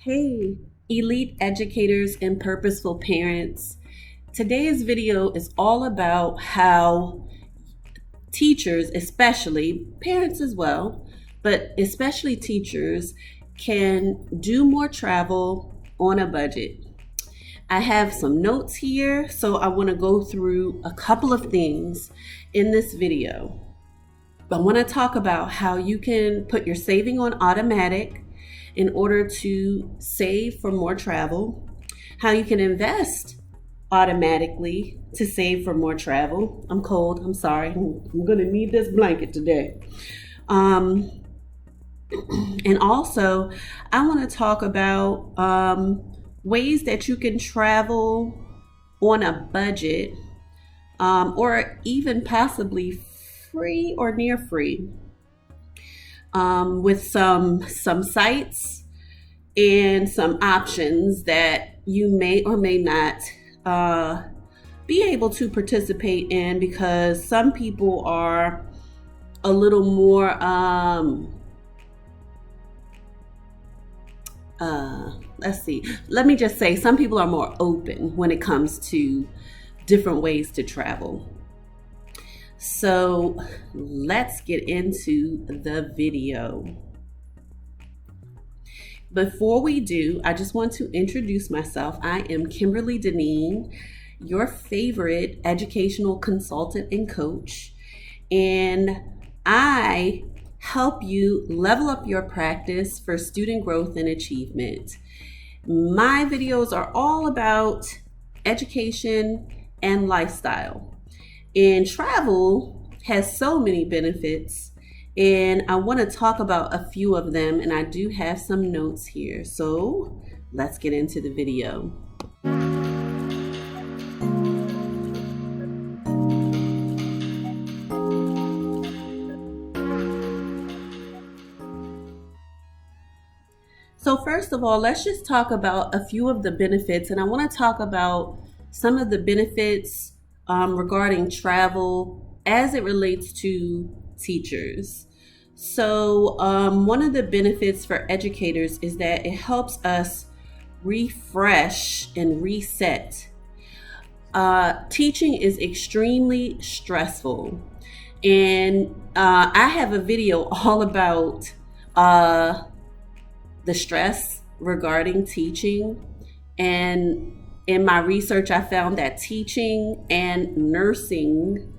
Hey, elite educators and purposeful parents. Today's video is all about how teachers, especially parents as well, but especially teachers, can do more travel on a budget. I have some notes here, so I want to go through a couple of things in this video. I want to talk about how you can put your saving on automatic in order to save for more travel, how you can invest automatically to save for more travel. I'm cold, I'm sorry. I'm going to need this blanket today. And also, I want to talk about ways that you can travel on a budget or even possibly free or near free. With some sites and some options that you may or may not be able to participate in, because some people are a little more let me just say, some people are more open when it comes to different ways to travel. So let's get into the video. Before we do, I just want to introduce myself. I am Kimberly Deneen, your favorite educational consultant and coach, and I help you level up your practice for student growth and achievement. My videos are all about education and lifestyle. And travel has so many benefits, and I want to talk about a few of them, and I do have some notes here. So let's get into the video. So first of all, let's just talk about a few of the benefits, and I want to talk about some of the benefits regarding travel as it relates to teachers. So one of the benefits for educators is that it helps us refresh and reset. Teaching is extremely stressful, and I have a video all about the stress regarding teaching. And in my research, I found that teaching and nursing,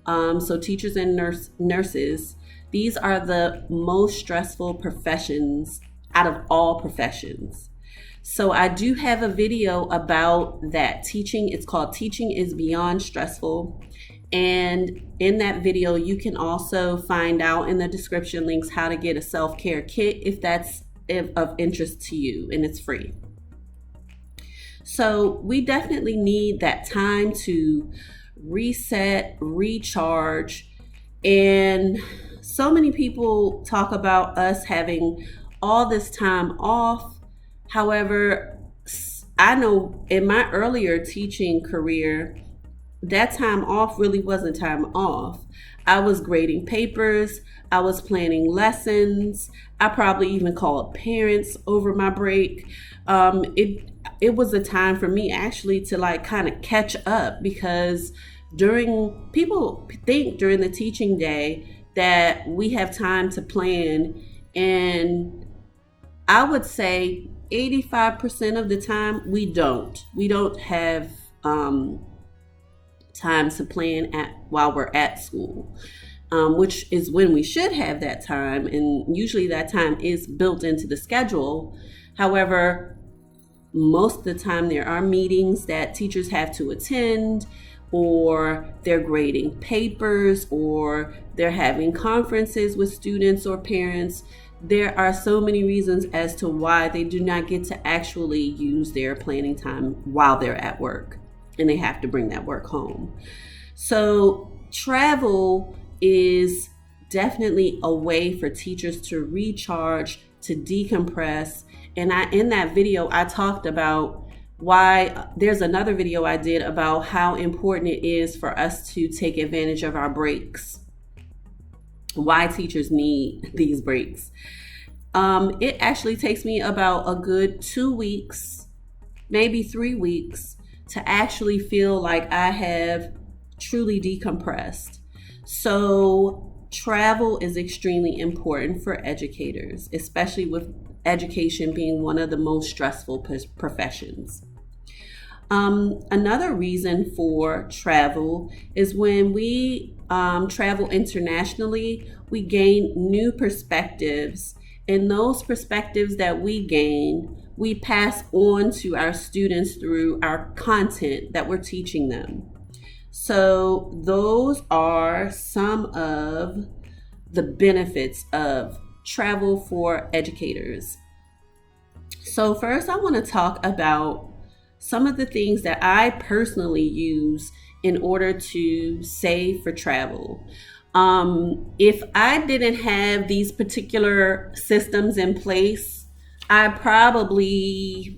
so teachers and nurses, these are the most stressful professions out of all professions. So I do have a video about that. Teaching, it's called Teaching is Beyond Stressful. And in that video, you can also find out in the description links how to get a self-care kit if that's of interest to you, and it's free. So we definitely need that time to reset, recharge. And so many people talk about us having all this time off. However, I know in my earlier teaching career, that time off really wasn't time off. I was grading papers, I was planning lessons, I probably even called parents over my break. It was a time for me actually to kind of catch up, because people think during the teaching day that we have time to plan, and I would say 85% of the time we don't have time to plan while we're at school, which is when we should have that time, and usually that time is built into the schedule. However, most of the time there are meetings that teachers have to attend, or they're grading papers, or they're having conferences with students or parents. There are so many reasons as to why they do not get to actually use their planning time while they're at work, and they have to bring that work home. So travel is definitely a way for teachers to recharge, to decompress. And in that video, I talked about why. There's another video I did about how important it is for us to take advantage of our breaks, why teachers need these breaks. it actually takes me about a good 2 weeks, maybe 3 weeks, to actually feel like I have truly decompressed. So travel is extremely important for educators, especially with education being one of the most stressful professions. Another reason for travel is when we travel internationally, we gain new perspectives. And those perspectives that we gain, we pass on to our students through our content that we're teaching them. So those are some of the benefits of travel for educators. So first, I want to talk about some of the things that I personally use in order to save for travel. If I didn't have these particular systems in place, I probably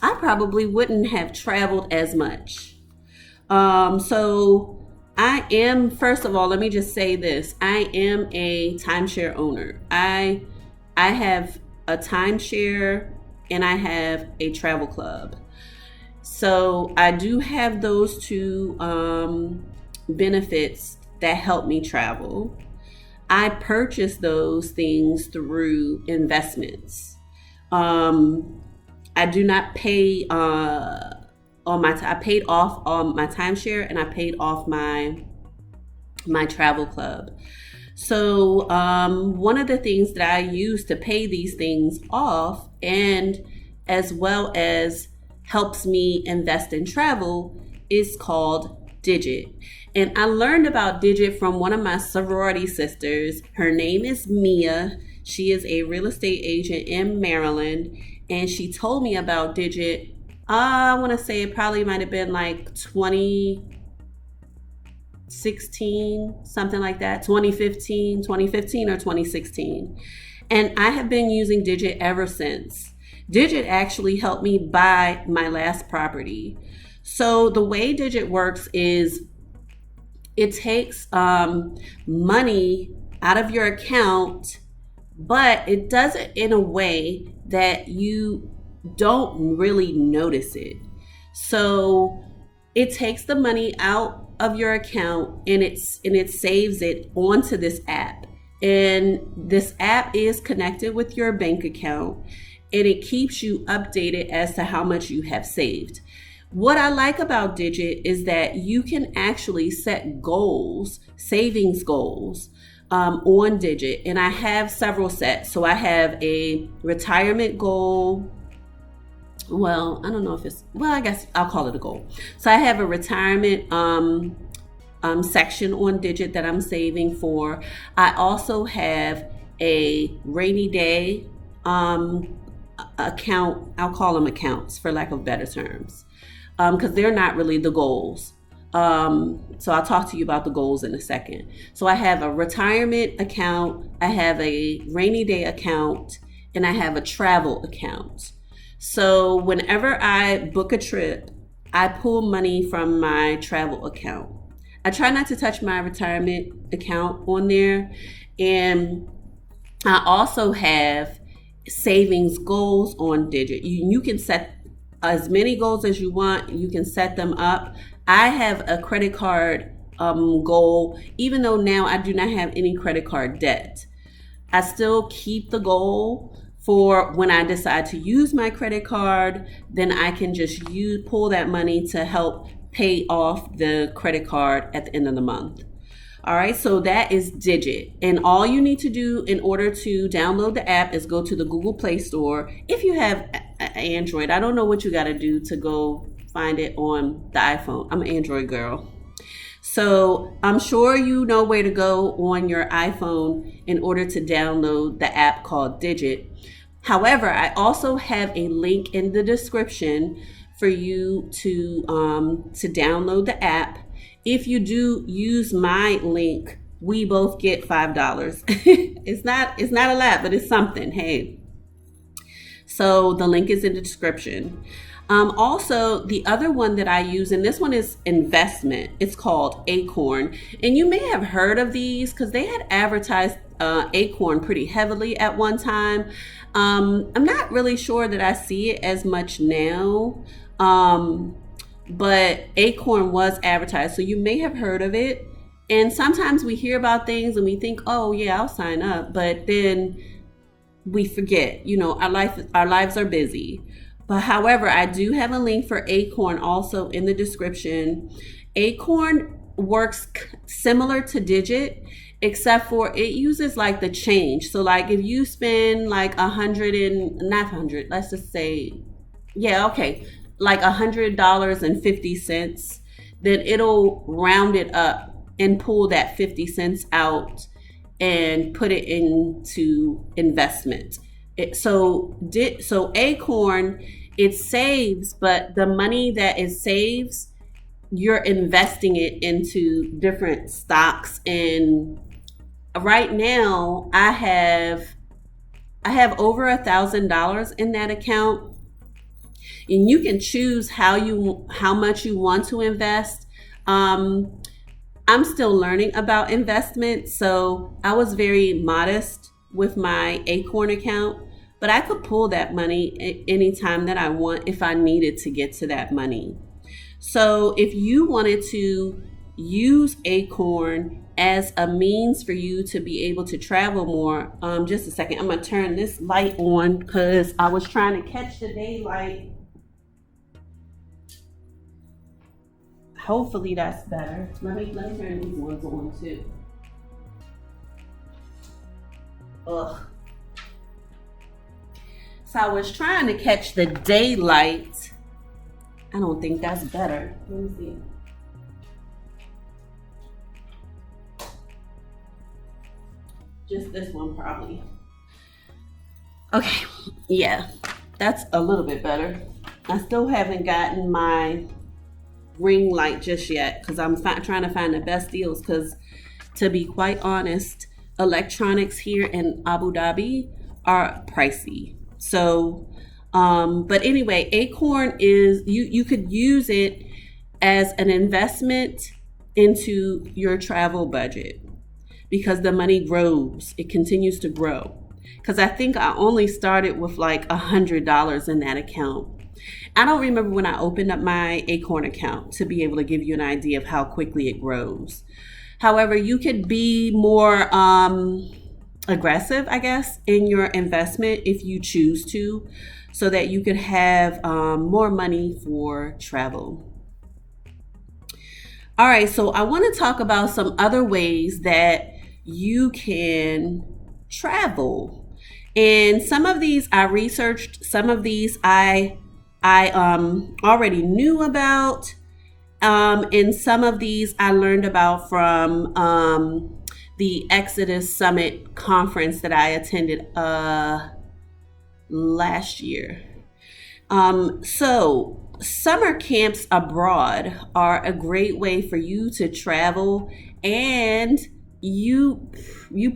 wouldn't have traveled as much. So I am, first of all, let me just say this. I am a timeshare owner. I have a timeshare and I have a travel club. So I do have those two benefits that help me travel. I purchase those things through investments. I do not pay I paid off my timeshare and I paid off my travel club. So one of the things that I use to pay these things off, and as well as helps me invest in travel, is called Digit. And I learned about Digit from one of my sorority sisters. Her name is Mia. She is a real estate agent in Maryland. And she told me about Digit. I want to say it probably might have been like 2016, something like that, 2015 or 2016. And I have been using Digit ever since. Digit actually helped me buy my last property. So the way Digit works is it takes money out of your account, but it does it in a way that you don't really notice it. So it takes the money out of your account and it saves it onto this app. And this app is connected with your bank account and it keeps you updated as to how much you have saved. What I like about Digit is that you can actually set goals, savings goals, on Digit. And I have several sets. So I have a retirement goal. Well, I don't know if I guess I'll call it a goal. So I have a retirement section on Digit that I'm saving for. I also have a rainy day account. I'll call them accounts for lack of better terms, because they're not really the goals. So I'll talk to you about the goals in a second. So I have a retirement account, I have a rainy day account, and I have a travel account. So whenever I book a trip, I pull money from my travel account. I try not to touch my retirement account on there. And I also have savings goals on Digit. You can set as many goals as you want. You can set them up. I have a credit card goal, even though now I do not have any credit card debt. I still keep the goal for when I decide to use my credit card, then I can just pull that money to help pay off the credit card at the end of the month. All right, so that is Digit. And all you need to do in order to download the app is go to the Google Play Store. If you have Android, I don't know what you got to do to go find it on the iPhone. I'm an Android girl. So I'm sure you know where to go on your iPhone in order to download the app called Digit. However, I also have a link in the description for you to download the app. If you do use my link, we both get $5. It's not a lot, but it's something. Hey. So the link is in the description. Also, the other one that I use, and this one is investment. It's called Acorn. And you may have heard of these because they had advertised Acorn pretty heavily at one time. I'm not really sure that I see it as much now, but Acorn was advertised, so you may have heard of it. And sometimes we hear about things and we think, oh yeah, I'll sign up, but then we forget. Our lives are busy. But however, I do have a link for Acorn also in the description. Acorn works similar to Digit, except for it uses like the change. So like if you spend like let's just say, yeah, okay, like $100.50, then it'll round it up and pull that 50 cents out and put it into investment. So Acorn, it saves, but the money that it saves, you're investing it into different stocks. And right now I have over $1,000 in that account, and you can choose how much you want to invest. I'm still learning about investment, so I was very modest with my Acorn account, but I could pull that money anytime that I want if I needed to get to that money. So if you wanted to use Acorn as a means for you to be able to travel more, just a second, I'm gonna turn this light on because I was trying to catch the daylight. Hopefully that's better. Let me turn these ones on too. Ugh. So I was trying to catch the daylight. I don't think that's better. Let me see. Just this one probably. Okay, yeah, that's a little bit better. I still haven't gotten my ring light just yet because I'm trying to find the best deals, because to be quite honest, electronics here in Abu Dhabi are pricey. So but anyway, Acorn is, you could use it as an investment into your travel budget because the money grows. It continues to grow. Because I think I only started with like $100 in that account. I don't remember when I opened up my Acorn account to be able to give you an idea of how quickly it grows. However, you could be more aggressive, I guess, in your investment if you choose to, so that you could have more money for travel. All right, so I want to talk about some other ways that you can travel. And some of these I researched, some of these I already knew about, and some of these I learned about from the Exodus Summit conference that I attended last year. So summer camps abroad are a great way for you to travel, and you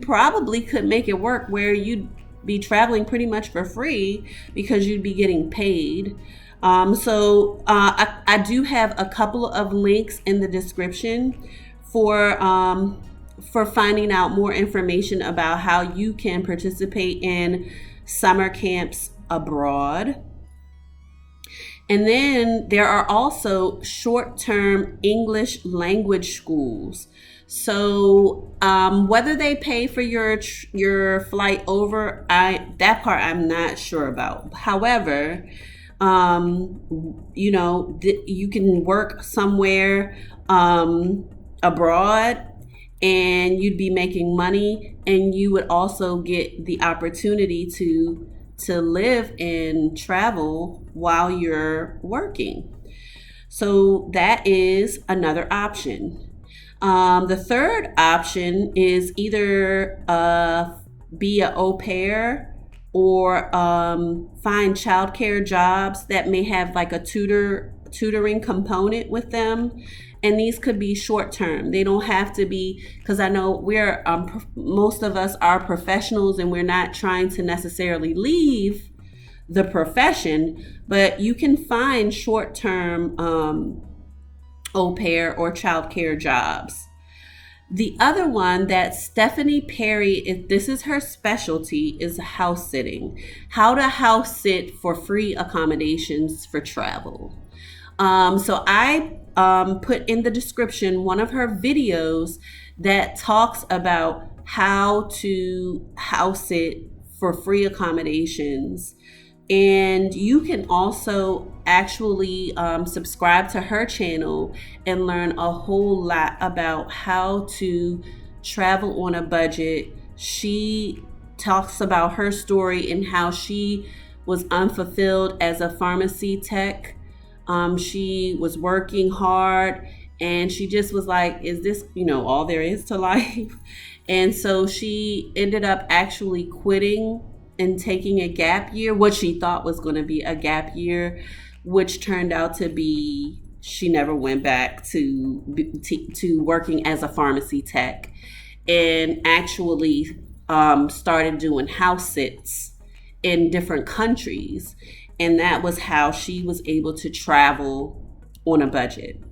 probably could make it work where you'd be traveling pretty much for free because you'd be getting paid. So I do have a couple of links in the description for finding out more information about how you can participate in summer camps abroad. And then there are also short-term English language schools. So whether they pay for your flight over, that part I'm not sure about. However, you can work somewhere abroad and you'd be making money, and you would also get the opportunity to live and travel while you're working. So that is another option. The third option is either be an au pair or find childcare jobs that may have like a tutoring component with them. And these could be short term. They don't have to be, because I know most of us are professionals and we're not trying to necessarily leave the profession, but you can find short term au pair or childcare jobs. The other one that Stephanie Perry, this is her specialty, is house sitting. How to house sit for free accommodations for travel. So I put in the description one of her videos that talks about how to house sit for free accommodations. And you can also actually subscribe to her channel and learn a whole lot about how to travel on a budget. She talks about her story and how she was unfulfilled as a pharmacy tech. She was working hard and she just was like, is this, all there is to life? And so she ended up actually quitting and taking a gap year, what she thought was going to be a gap year, which turned out to be she never went back to working as a pharmacy tech, and actually started doing house sits in different countries. And that was how she was able to travel on a budget.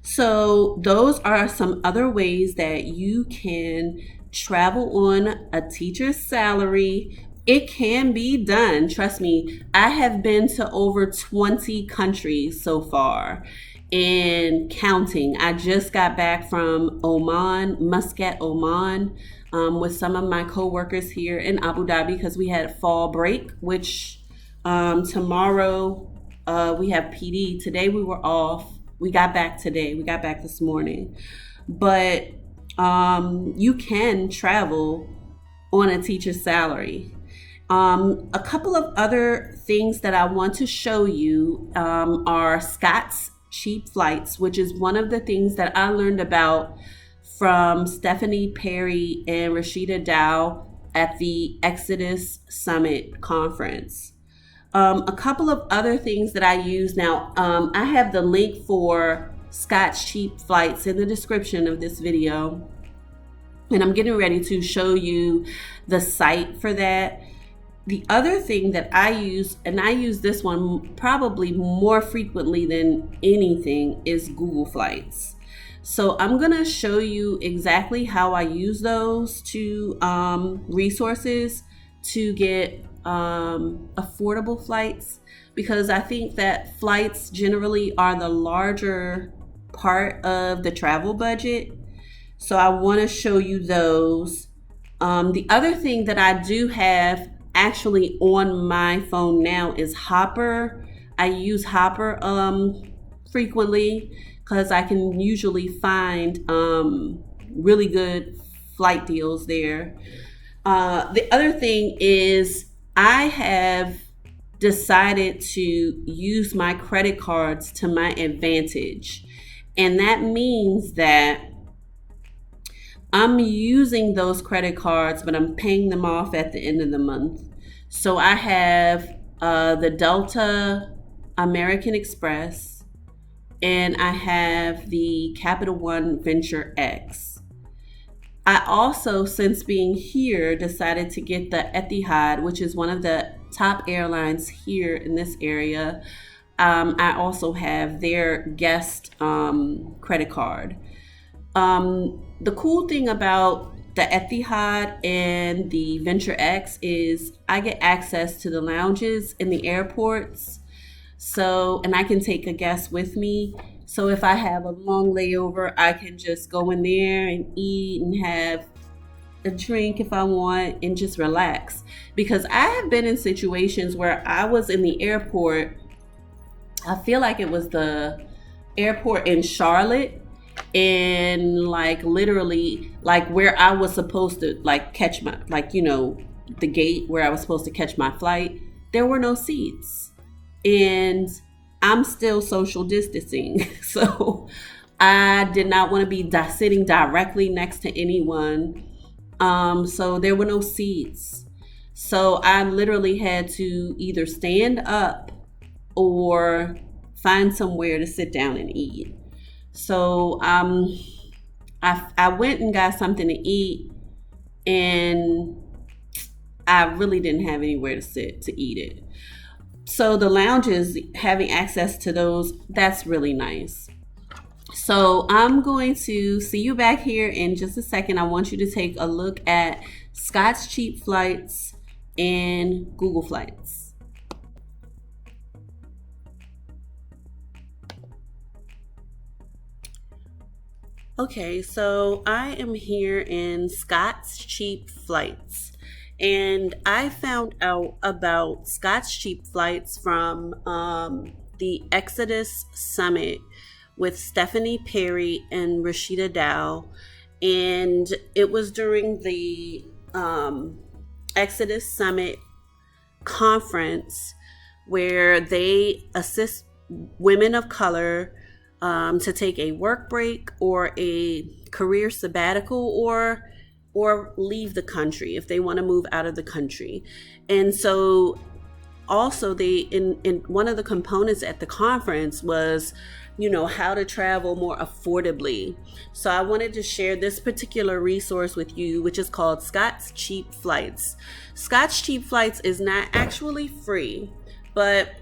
So those are some other ways that you can travel on a teacher's salary. It can be done. Trust me, I have been to over 20 countries so far and counting. I just got back from Oman, Muscat, Oman, with some of my coworkers here in Abu Dhabi because we had fall break, which tomorrow we have PD. Today we were off. We got back today. We got back this morning. But you can travel on a teacher's salary. A couple of other things that I want to show you are Scott's Cheap Flights, which is one of the things that I learned about from Stephanie Perry and Rashida Dow at the Exodus Summit conference. A couple of other things that I use now, I have the link for Scott's Cheap Flights in the description of this video. And I'm getting ready to show you the site for that. The other thing that I use, and I use this one probably more frequently than anything, is Google Flights. So I'm going to show you exactly how I use those two resources to get affordable flights, because I think that flights generally are the larger part of the travel budget. So I want to show you those. The other thing that I do have actually on my phone now is Hopper. I use Hopper frequently because I can usually find really good flight deals there. The other thing is I have decided to use my credit cards to my advantage. And that means that I'm using those credit cards, but I'm paying them off at the end of the month. So I have the Delta, American Express, and I have the Capital One Venture X. I also, since being here, decided to get the Etihad, which is one of the top airlines here in this area. I also have their guest credit card. The cool thing about the Etihad and the Venture X is I get access to the lounges in the airports. So, and I can take a guest with me. So if I have a long layover, I can just go in there and eat and have a drink if I want and just relax. Because I have been in situations where I was in the airport. I feel like it was the airport in Charlotte, and like literally like where I was supposed to like catch my, the gate where I was supposed to catch my flight, there were no seats. And I'm still social distancing. So I did not want to be sitting directly next to anyone. So there were no seats. So I literally had to either stand up or find somewhere to sit down and eat. So I went and got something to eat, and I really didn't have anywhere to sit to eat it. So the lounges, having access to those, that's really nice. So I'm going to see you back here in just a second. I want you to take a look at Scott's Cheap Flights and Google Flights. Okay, so I am here in Scott's Cheap Flights, and I found out about Scott's Cheap Flights from the Exodus Summit with Stephanie Perry and Rashida Dow, and it was during the Exodus Summit conference where they assist women of color to take a work break or a career sabbatical or leave the country if they want to move out of the country. And so also they in one of the components at the conference was how to travel more affordably. So I wanted to share this particular resource with you, which is called Scott's Cheap Flights. Scott's Cheap Flights is not actually free, but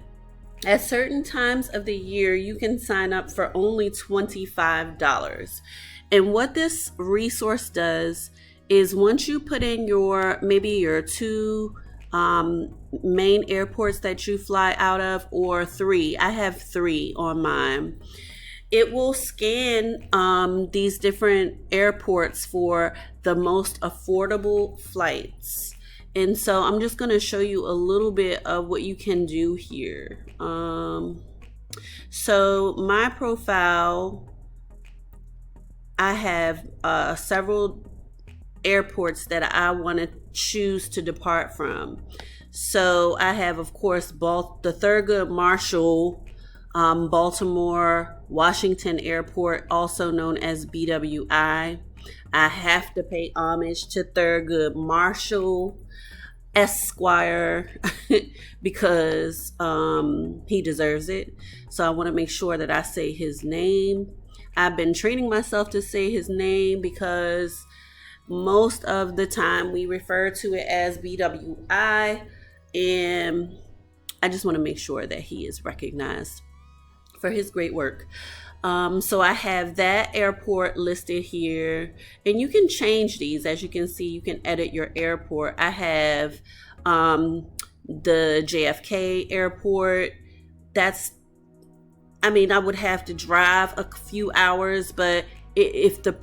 at certain times of the year, you can sign up for only $25. And what this resource does is once you put in maybe your two main airports that you fly out of, or three, I have three on mine, it will scan these different airports for the most affordable flights. And so I'm just going to show you a little bit of what you can do here. So my profile, I have several airports that I want to choose to depart from. So I have, of course, both the Thurgood Marshall, Baltimore, Washington Airport, also known as BWI. I have to pay homage to Thurgood Marshall Esquire because he deserves it. So I want to make sure that I say his name. I've been training myself to say his name because most of the time we refer to it as BWI, and I just want to make sure that he is recognized for his great work. So I have that airport listed here, and you can change these. As you can see, you can edit your airport. I have the JFK airport. I would have to drive a few hours, but if the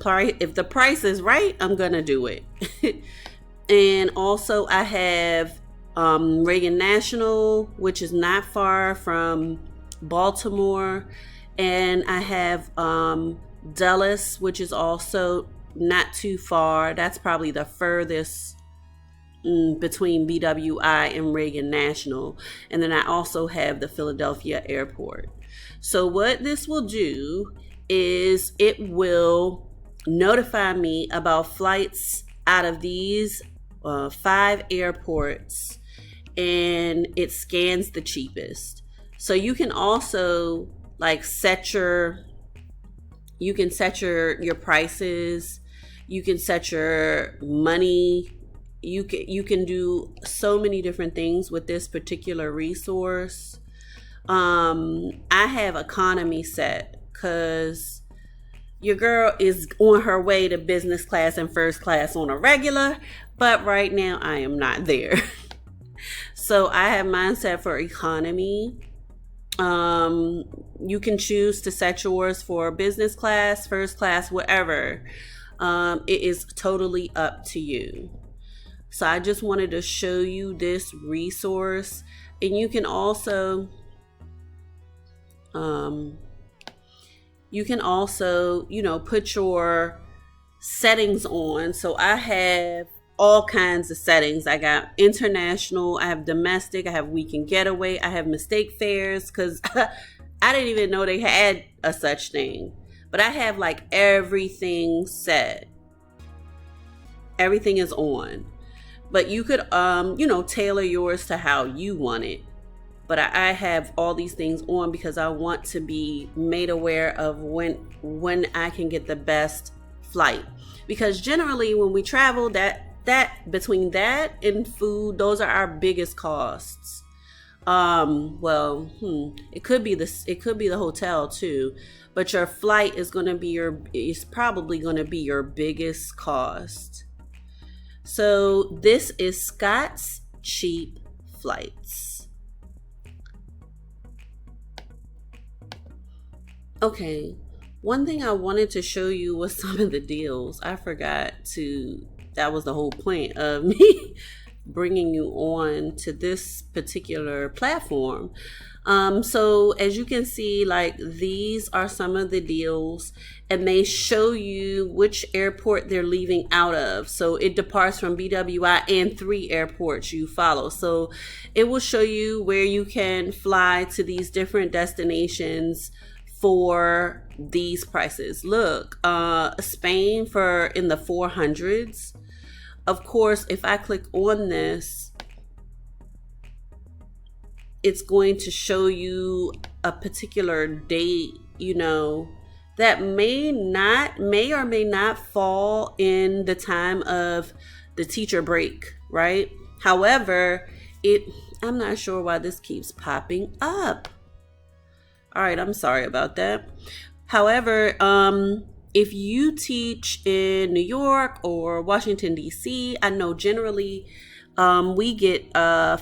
price is right, I'm gonna do it. And also I have Reagan National, which is not far from Baltimore. And I have Dulles, which is also not too far. That's probably the furthest between BWI and Reagan National. And then I also have the Philadelphia Airport. So what this will do is it will notify me about flights out of these 5 airports, and it scans the cheapest. So you can also set your prices, you can set your money, you can do so many different things with this particular resource. I have economy set because your girl is on her way to business class and first class on a regular, but right now I am not there. So I have mine set for economy. You can choose to set yours for business class, first class, whatever. It is totally up to you. So I just wanted to show you this resource, and you can also put your settings on. So I have all kinds of settings. I got international, I have domestic, I have weekend getaway, I have mistake fares, because I didn't even know they had a such thing. But I have everything set. Everything is on. But you could tailor yours to how you want it. But I have all these things on because I want to be made aware of when I can get the best flight. Because generally when we travel, that between that and food, those are our biggest costs. It could be the hotel too, but your flight is probably going to be your biggest cost. So this is Scott's Cheap Flights. Okay, one thing I wanted to show you was some of the deals. That was the whole point of me bringing you on to this particular platform. So as you can see, like, these are some of the deals, and they show you which airport they're leaving out of. So it departs from BWI and 3 airports you follow. So it will show you where you can fly to these different destinations for these prices. Look, Spain for in the 400s. Of course, if I click on this, it's going to show you a particular date, that may or may not fall in the time of the teacher break, right? However, I'm not sure why this keeps popping up. All right, I'm sorry about that. However, if you teach in New York or Washington, D.C., I know generally we get a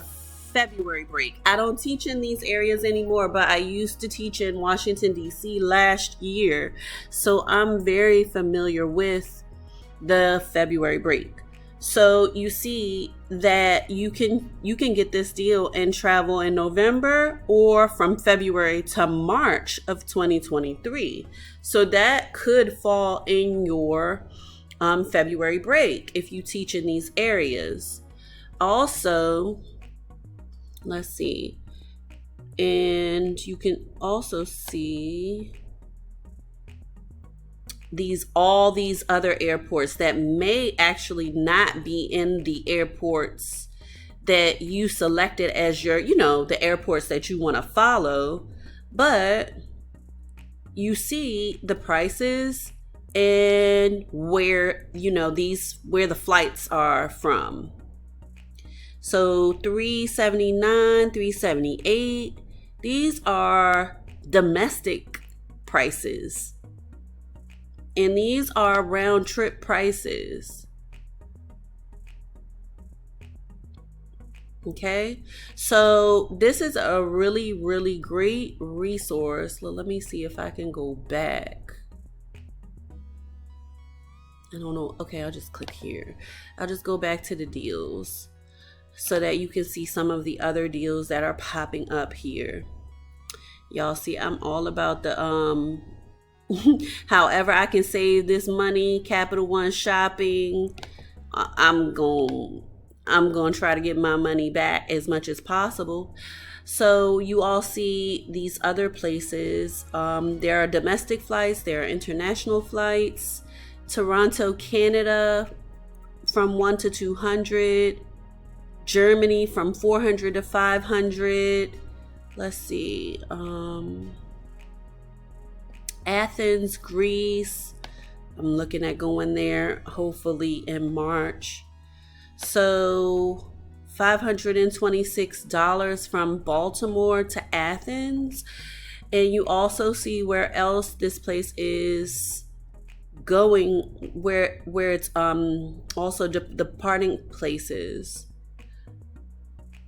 February break. I don't teach in these areas anymore, but I used to teach in Washington, D.C. last year. So I'm very familiar with the February break. So you see that you can get this deal and travel in November or from February to March of 2023. So that could fall in your February break if you teach in these areas. Also, let's see. And you can also see all these other airports that may actually not be in the airports that you selected as your, the airports that you want to follow, but you see the prices and where the flights are from. So $379, $378, these are domestic prices. And these are round trip prices. Okay, so this is a really, really great resource. Well, let me see if I can go back. I don't know. Okay, I'll just click here. I'll just go back to the deals so that you can see some of the other deals that are popping up here. Y'all see, I'm all about the however I can save this money, Capital One shopping. I'm going to try to get my money back as much as possible. So you all see these other places. There are domestic flights, there are international flights. Toronto, Canada from 1 to 200. Germany from 400 to 500. Let's see. Athens, Greece. I'm looking at going there hopefully in March. So $526 from Baltimore to Athens. And you also see where else this place is going, where it's also departing places.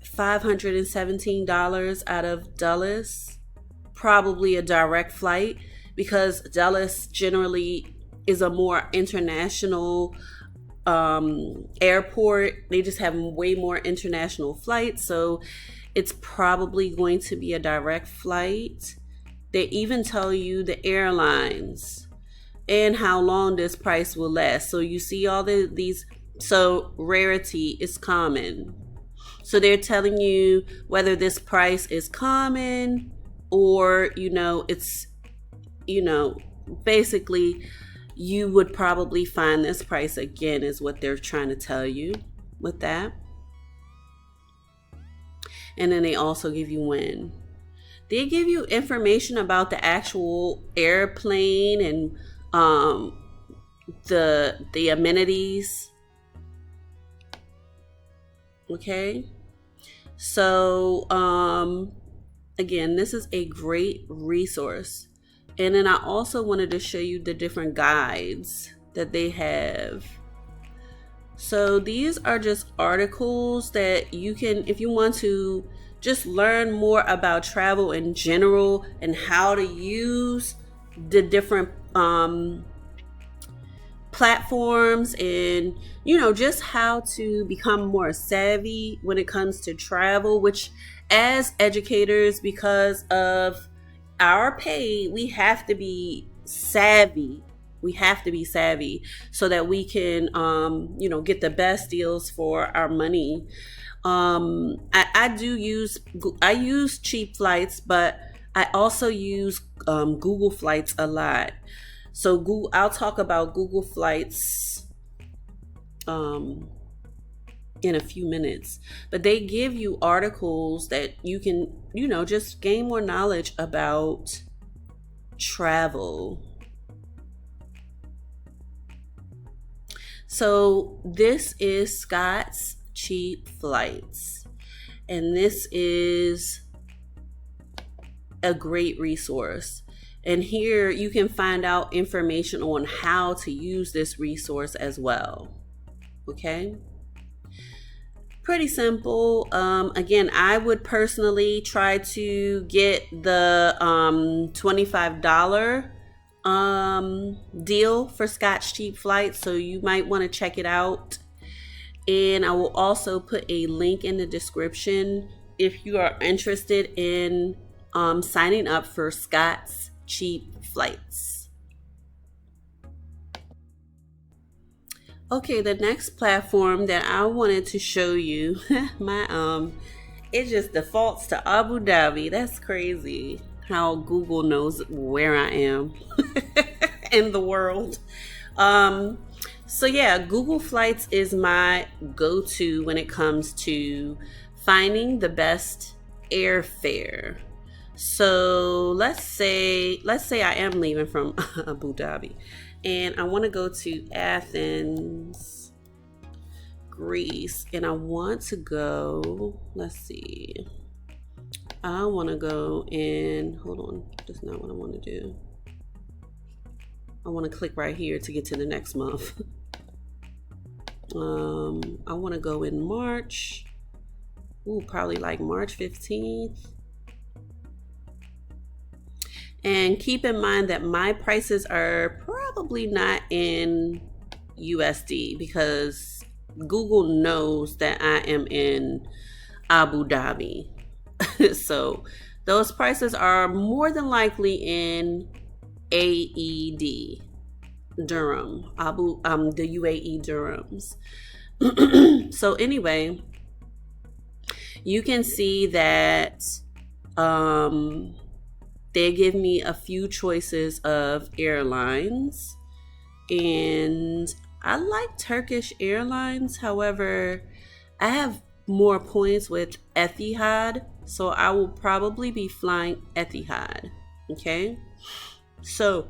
$517 out of Dulles, probably a direct flight, because Dulles generally is a more international airport. They just have way more international flights, so it's probably going to be a direct flight. They even tell you the airlines and how long this price will last. So you see all these. So rarity is common. So they're telling you whether this price is common or, it's, basically you would probably find this price again, is what they're trying to tell you with that. And then they also give you when. They give you information about the actual airplane and the amenities. Okay, So, again, this is a great resource. And then I also wanted to show you the different guides that they have. So these are just articles that you can, if you want to just learn more about travel in general and how to use the different platforms, and just how to become more savvy when it comes to travel, which as educators, because of our pay, we have to be savvy. So that we can get the best deals for our money. I use cheap flights, but I also use Google Flights a lot. So I'll talk about Google Flights in a few minutes, but they give you articles that you can, just gain more knowledge about travel. So this is Scott's Cheap Flights, and this is a great resource. And here you can find out information on how to use this resource as well. Okay? Pretty simple. Again, I would personally try to get the $25 deal for Scott's Cheap Flights, so you might want to check it out. And I will also put a link in the description if you are interested in signing up for Scott's Cheap Flights. Okay, the next platform that I wanted to show you, it just defaults to Abu Dhabi. That's crazy how Google knows where I am in the world. So yeah, Google Flights is my go-to when it comes to finding the best airfare. So let's say I am leaving from Abu Dhabi and I want to go to Athens, Greece, and I want to go, I want to go in, hold on, that's not what I want to do. I want to click right here to get to the next month. I want to go in March. Probably like March 15th. And keep in mind that my prices are probably not in USD because Google knows that I am in Abu Dhabi. So those prices are more than likely in AED, Dirham, the UAE dirhams. So anyway, you can see that they give me a few choices of airlines, and I like Turkish Airlines. However, I have more points with Etihad, so I will probably be flying Etihad. Okay, so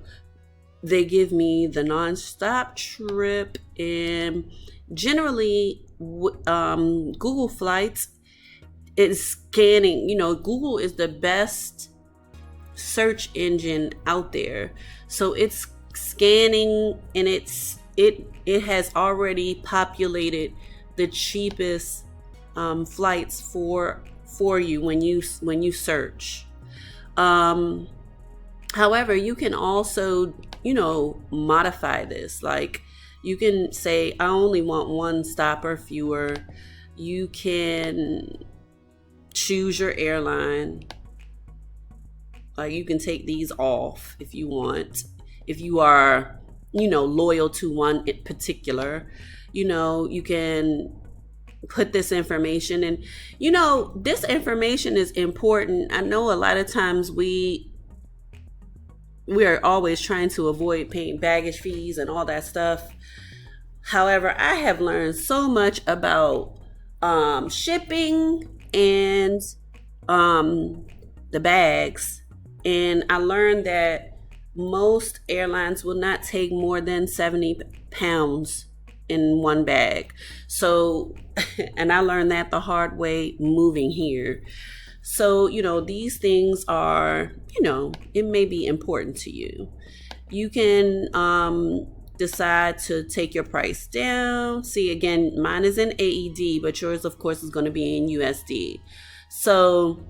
they give me the non-stop trip, and generally Google Flights is scanning. Google is the best search engine out there, so it's scanning, and it has already populated the cheapest flights for you when you search. However, you can also modify this. Like, you can say I only want one stop or fewer. You can choose your airline. Like, you can take these off if you want. If you are, loyal to one in particular, you can put this information. And, this information is important. I know a lot of times we are always trying to avoid paying baggage fees and all that stuff. However, I have learned so much about shipping and the bags. And I learned that most airlines will not take more than 70 pounds in one bag. So, and I learned that the hard way moving here. So, these things are, it may be important to you. You can decide to take your price down. See, again, mine is in AED, but yours, of course, is going to be in USD. So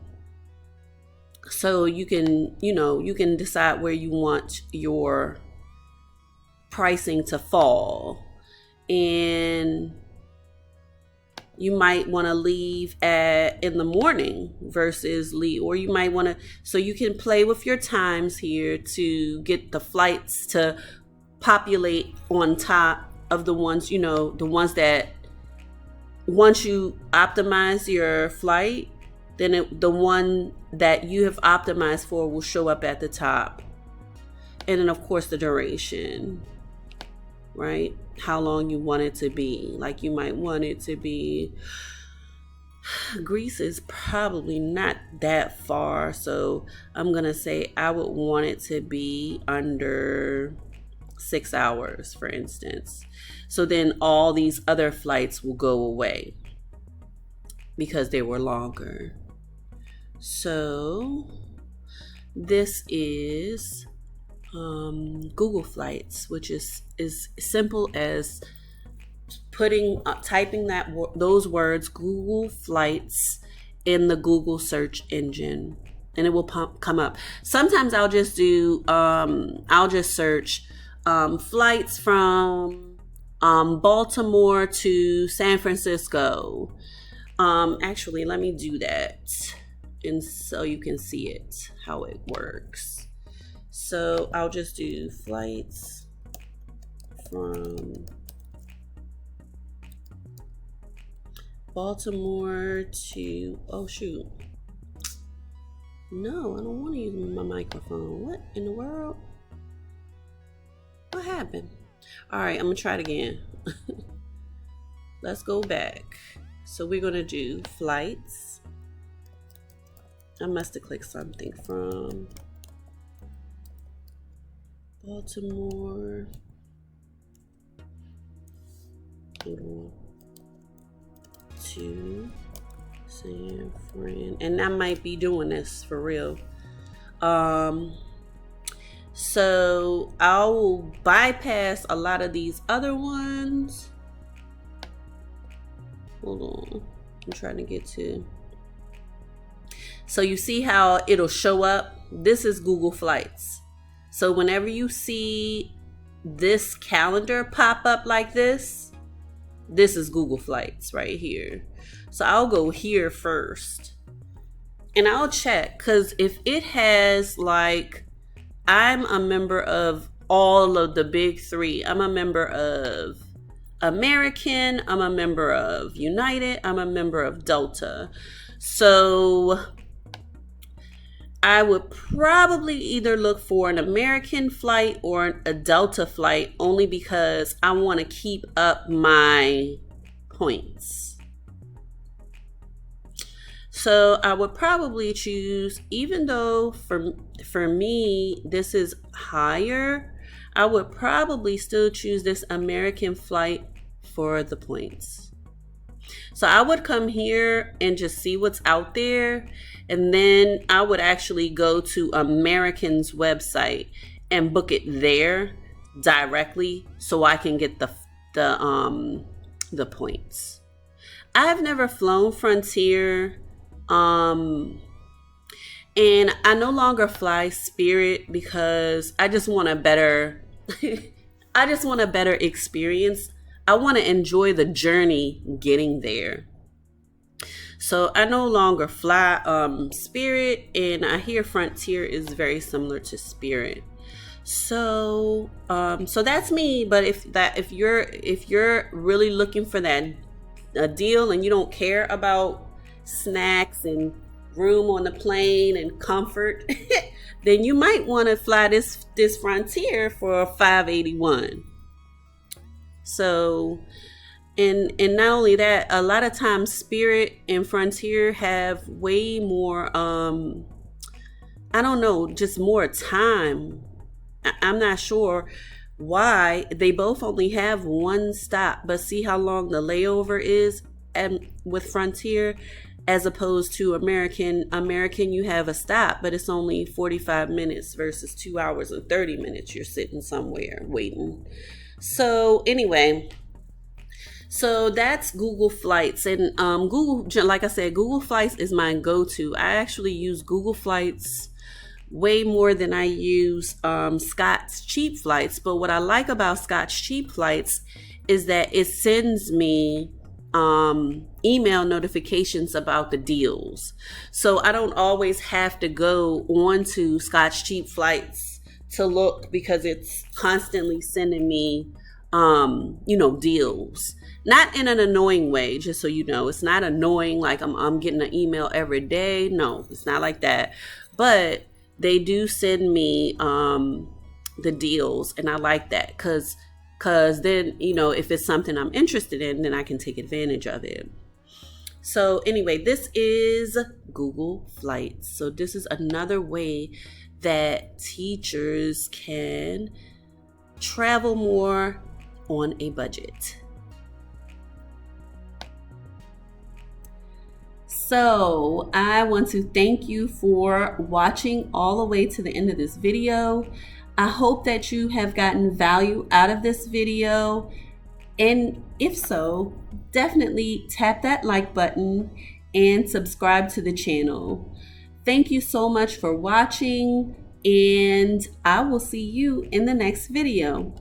you can decide where you want your pricing to fall. And you might want to leave in the morning versus leave, or you might want to, so you can play with your times here to get the flights to populate on top of the ones, the ones that once you optimize your flight, then the one that you have optimized for will show up at the top. And then, of course, the duration, right? How long you want it to be. Like, you might want it to be, Greece is probably not that far. So I'm going to say I would want it to be under 6 hours, for instance. So then all these other flights will go away because they were longer. So this is Google Flights, which is simple as typing those words, Google Flights, in the Google search engine, and it will come up. Sometimes I'll just search flights from Baltimore to San Francisco. Actually, let me do that, and so you can see it, how it works. So I'll just do flights from Baltimore to, oh shoot. No, I don't want to use my microphone. What in the world? What happened? All right, I'm gonna try it again. Let's go back. So we're gonna do flights. I must have clicked something from Baltimore. Hold on. To San Fran. And I might be doing this for real. So I'll bypass a lot of these other ones. Hold on. I'm trying to get to. So you see how it'll show up? This is Google Flights. So whenever you see this calendar pop up like this is Google Flights right here. So I'll go here first and I'll check, because if it has, like, I'm a member of all of the big three. I'm a member of American, I'm a member of United, I'm a member of Delta. So I would probably either look for an American flight or a Delta flight, only because I want to keep up my points. So I would probably choose, even though for me this is higher, I would probably still choose this American flight for the points. So I would come here and just see what's out there, and then I would actually go to American's website and book it there directly, so I can get the points. I've never flown Frontier, and I no longer fly Spirit because I just want a better experience. I want to enjoy the journey getting there. So I no longer fly Spirit, and I hear Frontier is very similar to Spirit. So that's me. But if you're really looking for a deal and you don't care about snacks and room on the plane and comfort, then you might want to fly this Frontier for $581. So, and not only that, a lot of times Spirit and Frontier have way more, just more time. I'm not sure why they both only have one stop, but see how long the layover is and with Frontier, as opposed to American you have a stop, but it's only 45 minutes versus 2 hours and 30 minutes you're sitting somewhere waiting. So anyway, so that's Google Flights. And Google, like I said, Google Flights is my go-to. I actually use Google Flights way more than I use Scott's Cheap Flights. But what I like about Scott's Cheap Flights is that it sends me email notifications about the deals. So I don't always have to go on to Scott's Cheap Flights to look, because it's constantly sending me deals. Not in an annoying way, just so you know. It's not annoying like I'm getting an email every day. No, it's not like that. But they do send me the deals, and I like that because then, if it's something I'm interested in, then I can take advantage of it. So anyway, this is Google Flights. So this is another way that teachers can travel more on a budget. So I want to thank you for watching all the way to the end of this video. I hope that you have gotten value out of this video. And if so, definitely tap that like button and subscribe to the channel. Thank you so much for watching, and I will see you in the next video.